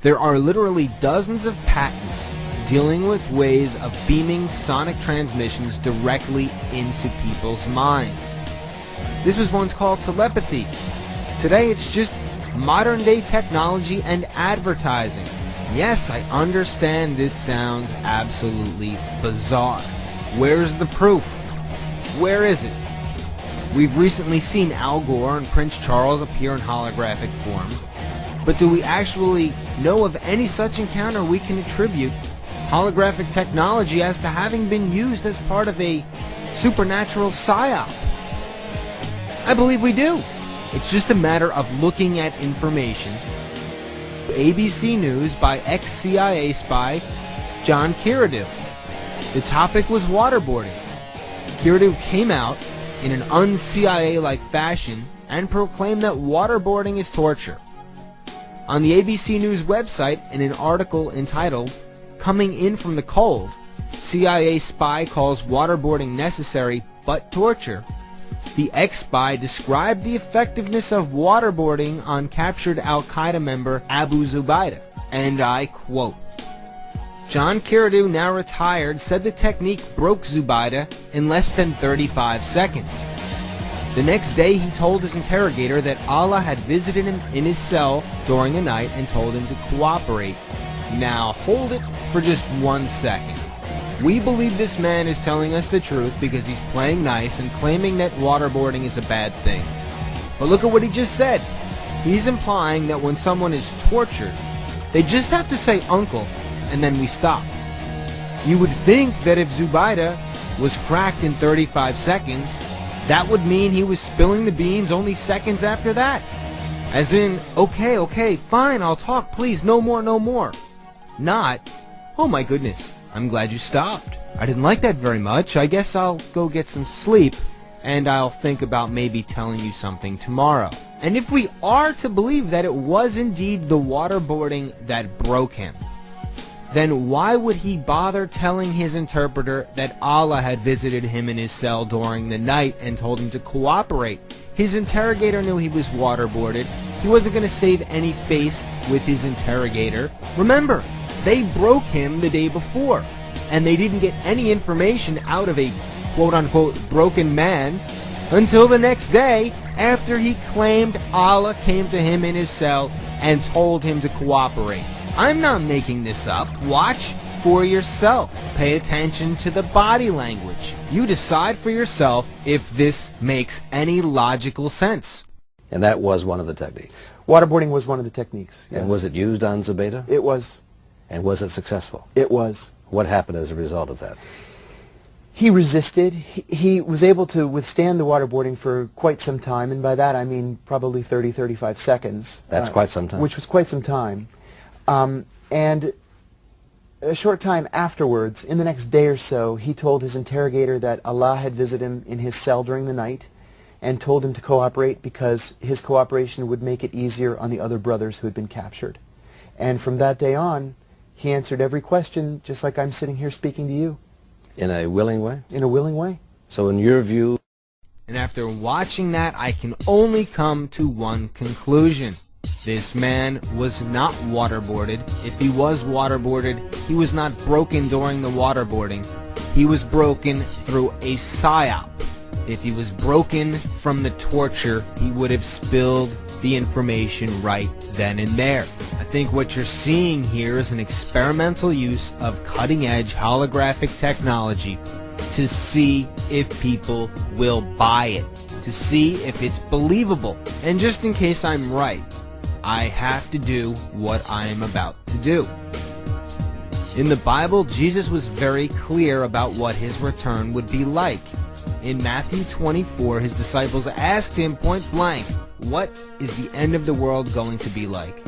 There are literally dozens of patents dealing with ways of beaming sonic transmissions directly into people's minds. This was once called telepathy. Today it's just modern day technology and advertising. Yes, I understand this sounds absolutely bizarre. Where's the proof? Where is it? We've recently seen Al Gore and Prince Charles appear in holographic form, but do we actually know of any such encounter we can attribute holographic technology as to having been used as part of a supernatural psyop? I believe we do. It's just a matter of looking at information. ABC News by ex-CIA spy John Kiradu. The topic was waterboarding. Kiradu came out in an un-CIA-like fashion and proclaimed that waterboarding is torture. On the ABC News website, in an article entitled "Coming in from the Cold, CIA Spy Calls Waterboarding Necessary But Torture," the ex-spy described the effectiveness of waterboarding on captured Al-Qaeda member Abu Zubaydah, and I quote, John Kiradu, now retired, said the technique broke Zubaydah in less than 35 seconds. The next day he told his interrogator that Allah had visited him in his cell during the night and told him to cooperate. Now hold it for just 1 second. We believe this man is telling us the truth because he's playing nice and claiming that waterboarding is a bad thing. But look at what he just said. He's implying that when someone is tortured, they just have to say uncle and then we stop. You would think that if Zubaydah was cracked in 35 seconds, that would mean he was spilling the beans only seconds after that. As in, okay, fine, I'll talk, please, no more, no more. Not, oh my goodness, I'm glad you stopped. I didn't like that very much. I guess I'll go get some sleep, and I'll think about maybe telling you something tomorrow. And if we are to believe that it was indeed the waterboarding that broke him, then why would he bother telling his interpreter that Allah had visited him in his cell during the night and told him to cooperate? His interrogator knew he was waterboarded. He wasn't going to save any face with his interrogator. Remember, they broke him the day before, and they didn't get any information out of a quote-unquote broken man until the next day after he claimed Allah came to him in his cell and told him to cooperate. I'm not making this up. Watch for yourself. Pay attention to the body language. You decide for yourself if this makes any logical sense. And that was one of the techniques. Waterboarding was one of the techniques, yes. And was it used on Zubaydah? It was. And was it successful? It was. What happened as a result of that? He resisted. He was able to withstand the waterboarding for quite some time, and by that I mean probably 30, 35 seconds. That's quite some time. Which was quite some time. And a short time afterwards, in the next day or so, he told his interrogator that Allah had visited him in his cell during the night and told him to cooperate because his cooperation would make it easier on the other brothers who had been captured. And from that day on, he answered every question just like I'm sitting here speaking to you. In a willing way? In a willing way. So in your view... And after watching that, I can only come to one conclusion. This man was not waterboarded. If he was waterboarded, he was not broken during the waterboarding. He was broken through a psyop. If he was broken from the torture, he would have spilled the information right then and there. I think what you're seeing here is an experimental use of cutting-edge holographic technology to see if people will buy it, to see if it's believable. And just in case I'm right, I have to do what I am about to do. In the Bible, Jesus was very clear about what his return would be like. In Matthew 24, his disciples asked him point blank, what is the end of the world going to be like?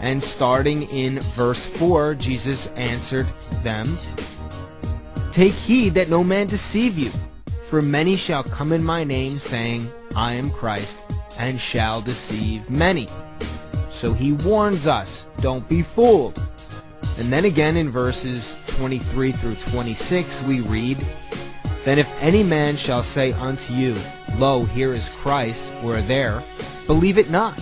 And starting in verse 4, Jesus answered them, take heed that no man deceive you, for many shall come in my name, saying, I am Christ, and shall deceive many. So he warns us, don't be fooled. And then again in verses 23 through 26 we read, then if any man shall say unto you, lo, here is Christ, or there, believe it not.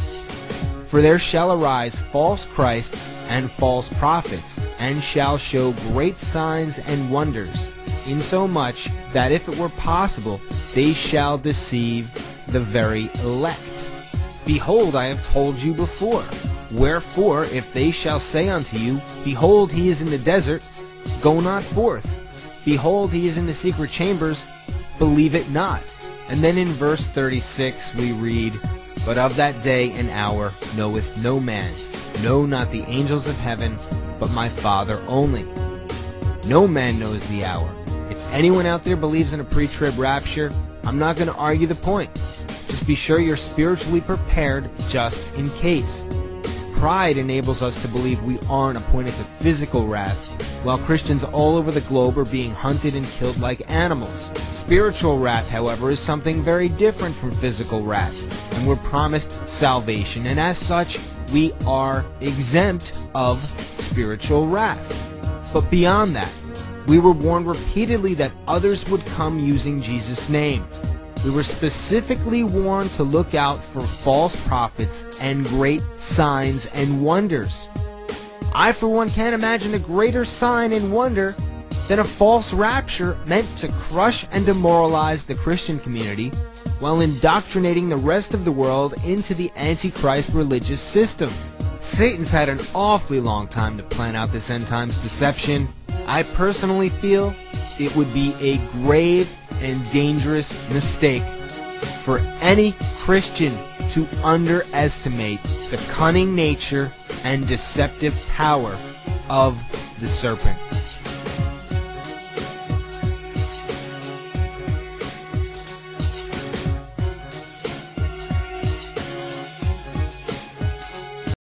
For there shall arise false Christs and false prophets, and shall show great signs and wonders, insomuch that if it were possible, they shall deceive the very elect. Behold, I have told you before. Wherefore, if they shall say unto you, Behold, he is in the desert, go not forth. Behold, he is in the secret chambers, believe it not. And then in verse 36 we read, But of that day and hour knoweth no man, no, not the angels of heaven, but my Father only. No man knows the hour. If anyone out there believes in a pre-trib rapture, I'm not going to argue the point. Just be sure you're spiritually prepared just in case. Pride enables us to believe we aren't appointed to physical wrath, while Christians all over the globe are being hunted and killed like animals. Spiritual wrath, however, is something very different from physical wrath, and we're promised salvation, and as such, we are exempt of spiritual wrath. But beyond that, we were warned repeatedly that others would come using Jesus' name. We were specifically warned to look out for false prophets and great signs and wonders. I, for one, can't imagine a greater sign and wonder than a false rapture meant to crush and demoralize the Christian community while indoctrinating the rest of the world into the Antichrist religious system. Satan's had an awfully long time to plan out this end times deception. I personally feel it would be a grave and dangerous mistake for any Christian to underestimate the cunning nature and deceptive power of the serpent.